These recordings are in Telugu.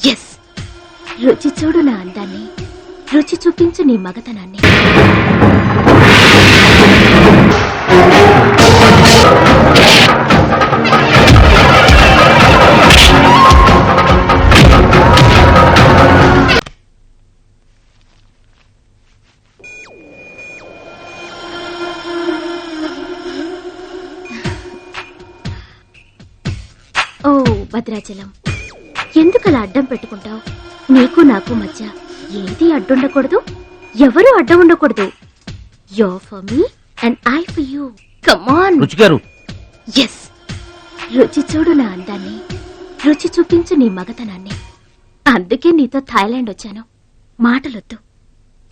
ఎస్, రుచి చూడు నా అందాన్ని, రుచి చూపించు నీ మగతనాన్ని. ఓ భద్రాచలం, ఎందుకలా అడ్డం పెట్టుకుంటావు? నీకు నాకు మధ్య ఏది అడ్డుండకూడదు, ఎవరు అడ్డం ఉండకూడదు. You for me and I for you. Come on రుచి గారు. ఎస్, రుచి చూడు నా అందాన్ని, రుచి చూపించు నీ మగతనాన్ని. అందుకే నీతో థాయిలాండ్ వచ్చాను. మాటలొద్దు,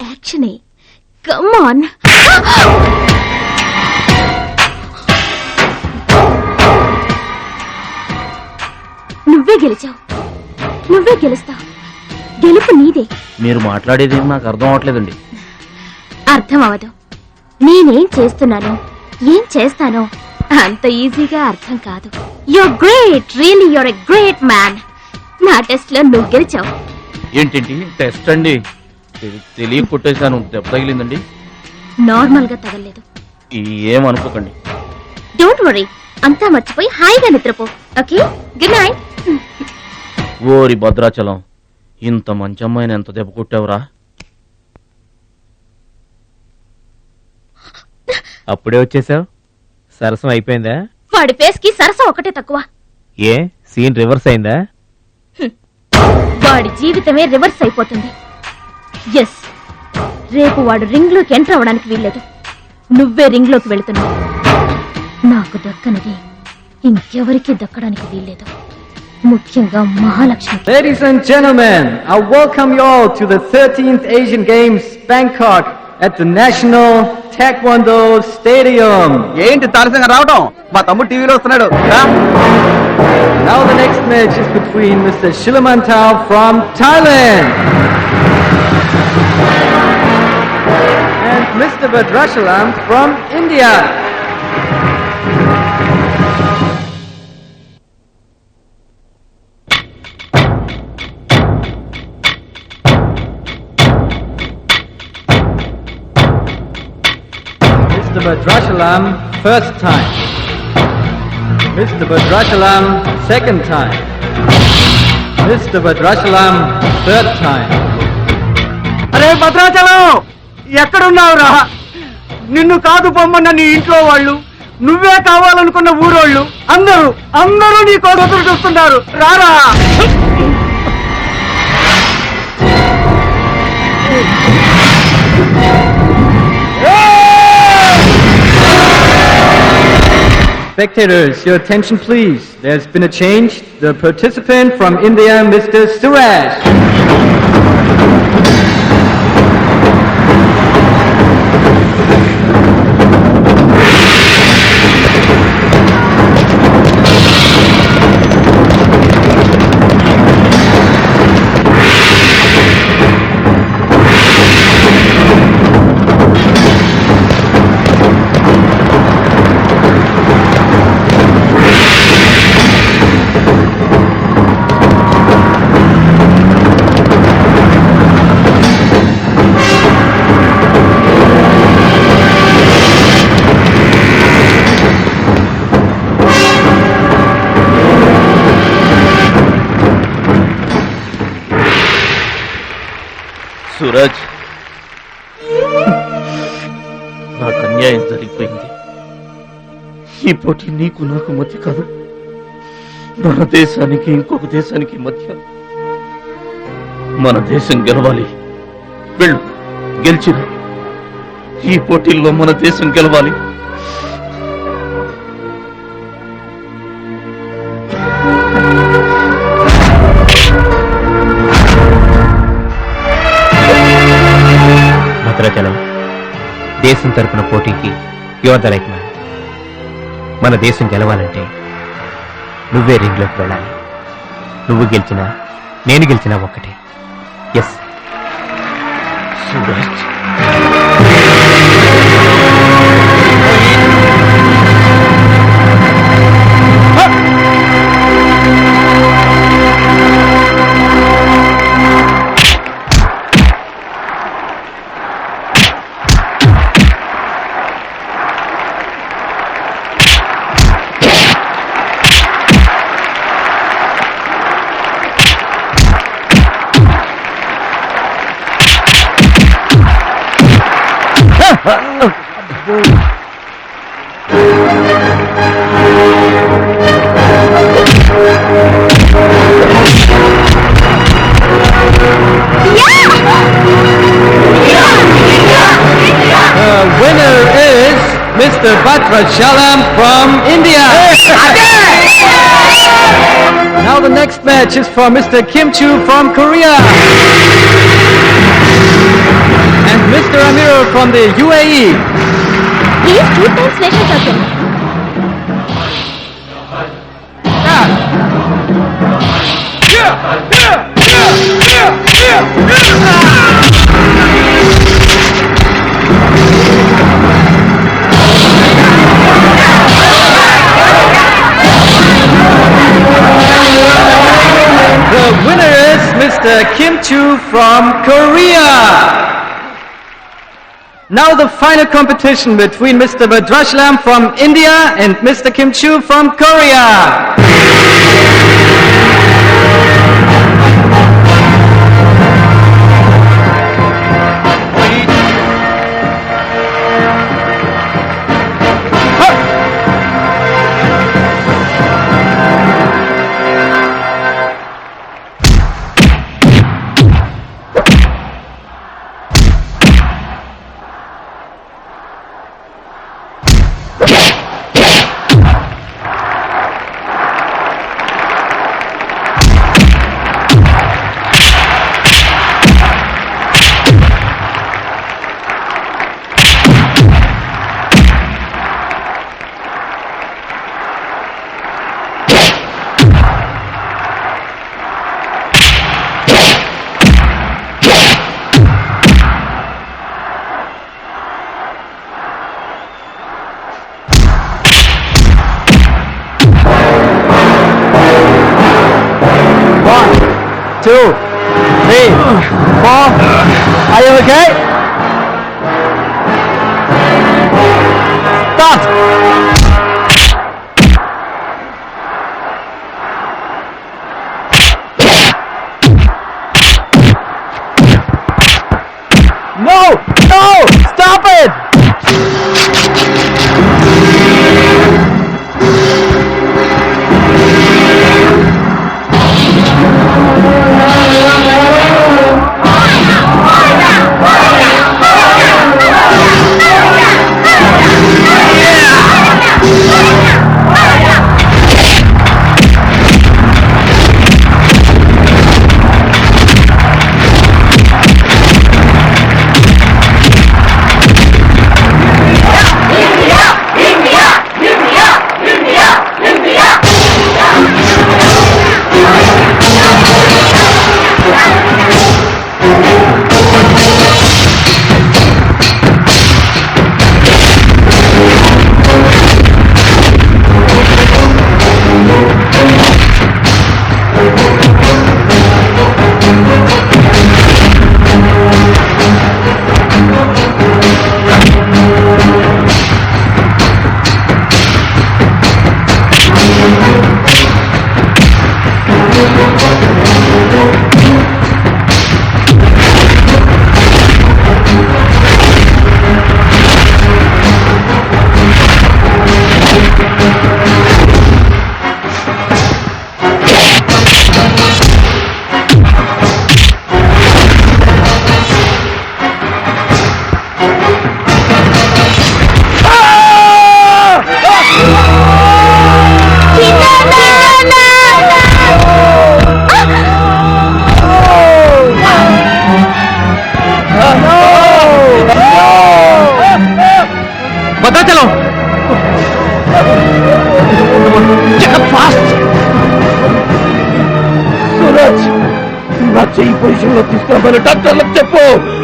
యాక్షనే. Come on. నువ్వే గెలిచావు, నువ్వే గెలుస్తావు. గెలుపు నీదే. మీరు మాట్లాడేది నాకు అర్థం అవట్లేదండి. అర్థం అవదు. నేనేం చేస్తున్నానో, ఏం చేస్తానో అంత ఈజీగా అర్థం కాదు. You're great, really you're a great man. నా టెస్ట్ లో నువ్వు గెలిచావు. ఏంటండి టెస్ట్ అండి? తెలియ కొట్టేశాను, దెబ్బ తగిలిందండి. నార్మల్ గా తగలేదు. ఏమనుకోకండి. డోంట్ వరీ, అంతా మర్చిపోయి హాయిగా నిద్రపో. Okay, good night. ఓరి భద్రాచలం, ఇంత మంచి అమ్మాయిని ఎంత దెబ్బ కొట్టావురా? అప్పుడే వచ్చేసావు? సరసం అయిపోయిందా? వాడి ఫేస్ కి సరసం ఒకటే తక్కువ. ఏ సీన్ రివర్స్ అయిందా? వాడి జీవితమే రివర్స్ అయిపోతుంది. ఎస్, రేపు వాడు రింగ్ లోకి ఎంటర్ అవడానికి వీల్లేదు. నువ్వే రింగ్ లోకి వెళుతున్నావు. నాకు దక్కనిది ఇంకెవరికి దక్కడానికి వీల్లేదు, ముఖ్యంగా Mahalakshmi. Ladies and gentlemen, I welcome you all to the 13th Asian Games, Bangkok, at the National Taekwondo Stadium. ఏంటి తారసంగా రావడం? మా తమ్ముడు టీవీలో వస్తున్నాడు. Now the next match is between Mr. Shilamantau from Thailand and Mr. Badrachalam from India. Mr. Badrachalam, first time. Mr. Badrachalam, second time. Mr. Badrachalam, third time. అరే భద్రాచలం, ఎక్కడున్నావురా? నిన్ను కాదు పొమ్మన్న నీ ఇంట్లో వాళ్ళు, నువ్వే కావాలనుకున్న ఊరోళ్ళు అందరూ నీ కోసం చూస్తున్నారు. రారా. Spectators, your attention please. There's been a change. The participant from India, Mr. Suraj. Suraj, నాకు అన్యాయం జరిగిపోయింది. ఈ పోటీ నీకు నాకు మధ్య కాదు, మన దేశానికి ఇంకొక దేశానికి మధ్య. మన దేశం గెలవాలి. వెళ్ళు, గెలిచిన ఈ పోటీల్లో మన దేశం గెలవాలి. భద్రాచలం, దేశం తరపున పోటీకి యువర్ ద రైట్ మ్యాన్. మన దేశం గెలవాలంటే నువ్వే రింగ్లోకి వెళ్ళాలి. నువ్వు గెలిచినా నేను గెలిచినా ఒక్కటే. Yes Suraj. Winner is Mr. Bhadrachalam from India. Now the next match is for Mr. Kim Chu from Korea. And Mr. Amir from the UAE. Please 2 times national champion. The winner is Mr. Kim Chu from Korea. Now the final competition between Mr. Bhadrachalam from India and Mr. Kim Chu from Korea. Two, three, four. Are you okay? Start. No! No! Stop it! చెయ్యి పొజిషన్ లో తీసుకోమని డాక్టర్లకు చెప్పు.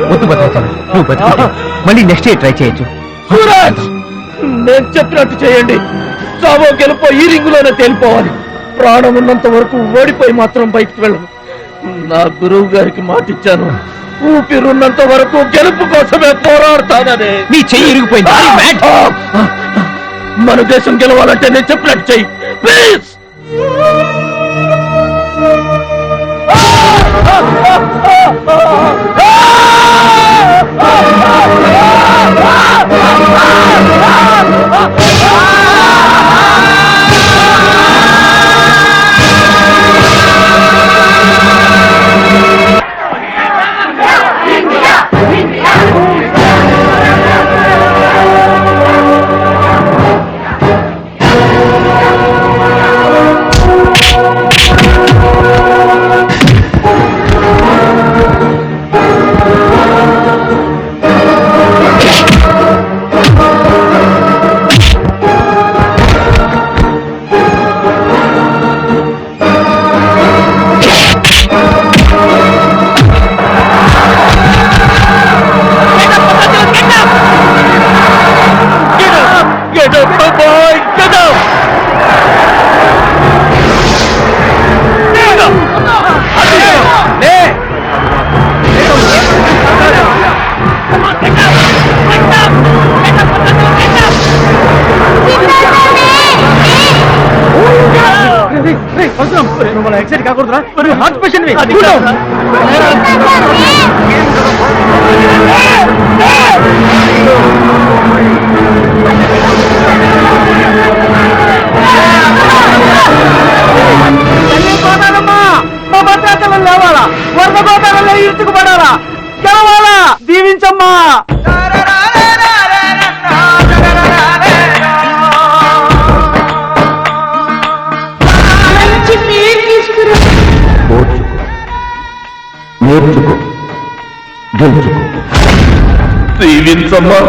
వద్దు భద్రాచలం, నువ్వు బతికితే మళ్ళీ నెక్స్ట్ ఇయర్ ట్రై చేయొచ్చు. సూరజ్, నేను చెప్పినట్టు చేయండి. చావో గెలుపో ఈ రింగులోనే తేలిపోవాలి. ప్రాణం ఉన్నంత వరకు ఓడిపోయి మాత్రం బయటకు వెళ్ళను. నా గురువు గారికి మాటిచ్చాను, ఊపిరున్నంత వరకు గెలుపు కోసమే పోరాడతానని. నీ చెయ్యి ఇరిగిపోయింది. మన దేశం గెలవాలంటే నేను చెప్పినట్టు చెయ్యి ప్లీజ్. Ah! అది కాదురా. మా భద్రాచలం లేవాలా, వరద గోదావరిలో ఇరుచుకుపడాలా, గెలవాలా, దీవించమ్మా. నేర్చుకో, గెలుచుకో, దీవించమ్మా.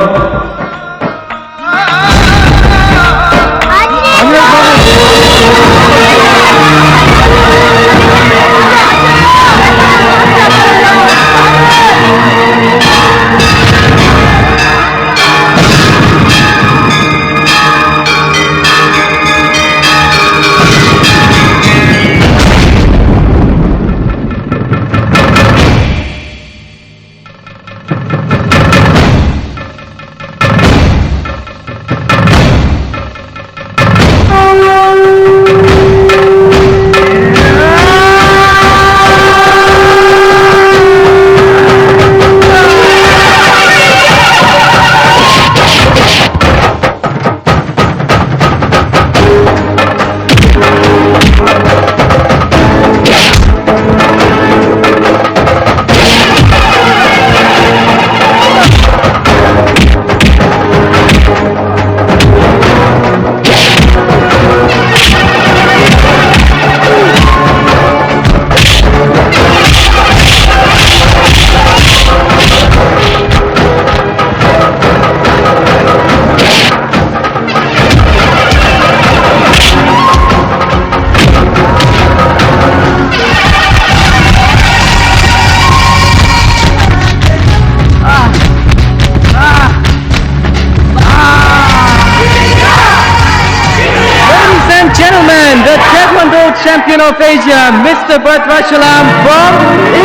The Taekwondo champion of Asia, Mr. Bhadrachalam from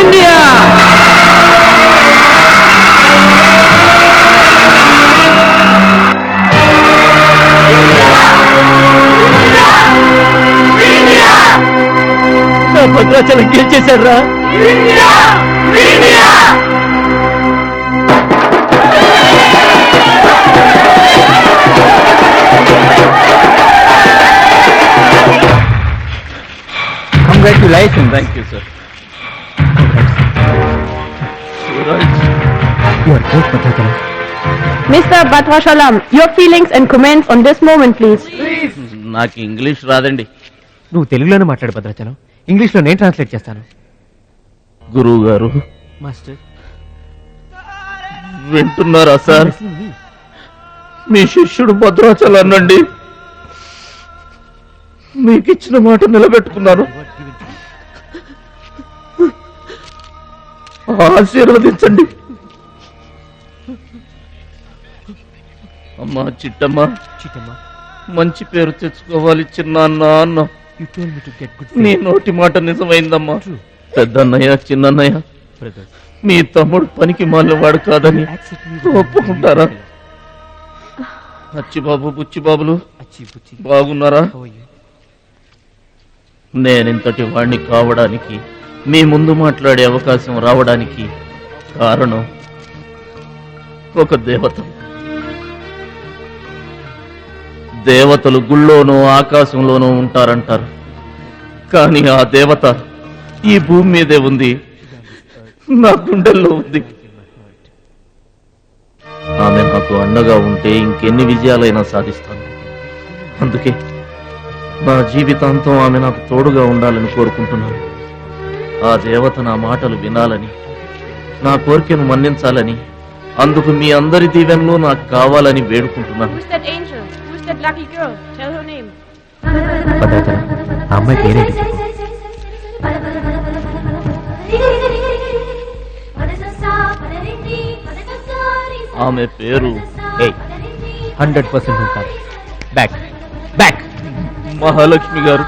India. Bhadrachalam గెలిచేశాడు రా. Congratulations. Thank you, sir. You are great, Bhadrachalam. Mr. Bhadrachalam, your feelings and comments on this moment, please. నాకు ఇంగ్లీష్ రాదండి. నువ్వు తెలుగులోనే మాట్లాడు భద్రాచలం, ఇంగ్లీష్లో నేను ట్రాన్స్లేట్ చేస్తాను. గురువు గారు మాస్టర్ వింటున్నారా సార్? మీ శిష్యుడు భద్రాచలాన్నండి. మీకు ఇచ్చిన మాట నిలబెట్టుకున్నాను. ఆశీర్వదించండి. అమ్మా చిట్టమ్మా, మంచి పేరు తెచ్చుకోవాలి చిన్నాన్న అన్న. నీ నోటి మాట నిజమైందమ్మా. పెద్దన్నయ్య చిన్నన్నయ్య మీ తమ్ముడు పనికి మాలినవాడు కాదని ఒప్పుకుంటారా? అచ్చిబాబు బుచ్చిబాబులు బాగున్నారా? నేనింతటి వాణ్ణి కావడానికి, మీ ముందు మాట్లాడే అవకాశం రావడానికి కారణం ఒక దేవత. దేవతలు గుళ్ళోనూ ఆకాశంలోనూ ఉంటారంటారు, కానీ ఆ దేవత ఈ భూమి మీదే ఉంది, నా గుండెల్లో ఉంది. ఆమె నాకు అండగా ఉంటే ఇంకెన్ని విజయాలైనా సాధిస్తాను. అందుకే నా జీవితాంతం ఆమె నాకు తోడుగా ఉండాలని కోరుకుంటున్నాను. ఆ దేవత నా మాటలు వినాలని, నా కోరికను మన్నించాలని, అందుకు మీ అందరి దీవెనలు నాకు కావాలని వేడుకుంటున్నాను. భద్రాచలం, ఆ అమ్మాయి పేరేంటి చెప్పు. ఆమె పేరు 100% కాదు. బ్యాక్ బ్యాక్ మహాలక్ష్మి గారు.